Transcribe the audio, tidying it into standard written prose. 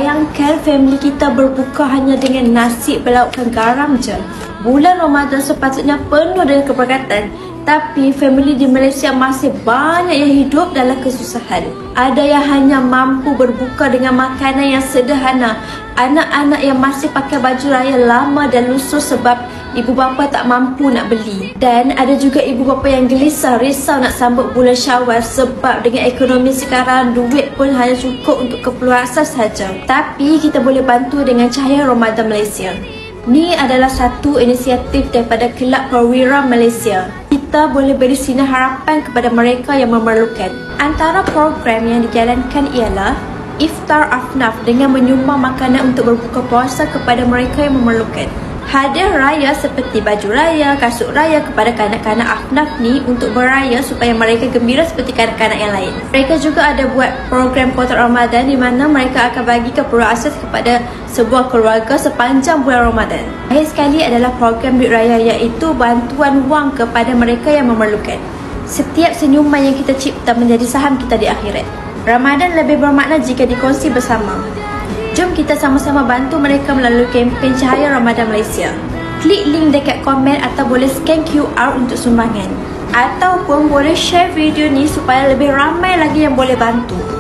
Bayangkan family kita berbuka hanya dengan nasi berlaukkan garam je. Bulan Ramadan sepatutnya penuh dengan keberkatan, tapi family di Malaysia masih banyak yang hidup dalam kesusahan. Ada yang hanya mampu berbuka dengan makanan yang sederhana. Anak-anak yang masih pakai baju raya lama dan lusuh sebab ibu bapa tak mampu nak beli. Dan ada juga ibu bapa yang gelisah, risau nak sambut bulan Syawal sebab dengan ekonomi sekarang duit pun hanya cukup untuk keperluan asas saja. Tapi kita boleh bantu dengan Cahaya Ramadan Malaysia. Ni adalah satu inisiatif daripada Kelab Perwira Malaysia. Kita boleh beri sinar harapan kepada mereka yang memerlukan. Antara program yang dijalankan ialah Iftar Afnaf dengan menyumbang makanan untuk berbuka puasa kepada mereka yang memerlukan. Hadiah raya seperti baju raya, kasut raya kepada kanak-kanak Afnaf ni untuk beraya supaya mereka gembira seperti kanak-kanak yang lain. Mereka juga ada buat program kotak Ramadan di mana mereka akan bagi keperluan asas kepada sebuah keluarga sepanjang bulan Ramadan. Akhir sekali adalah program duit raya, iaitu bantuan wang kepada mereka yang memerlukan. Setiap senyuman yang kita cipta menjadi saham kita di akhirat. Ramadan lebih bermakna jika dikongsi bersama. Jom kita sama-sama bantu mereka melalui kempen Cahaya Ramadan Malaysia. Klik link dekat komen atau boleh scan QR untuk sumbangan. Ataupun boleh share video ni supaya lebih ramai lagi yang boleh bantu.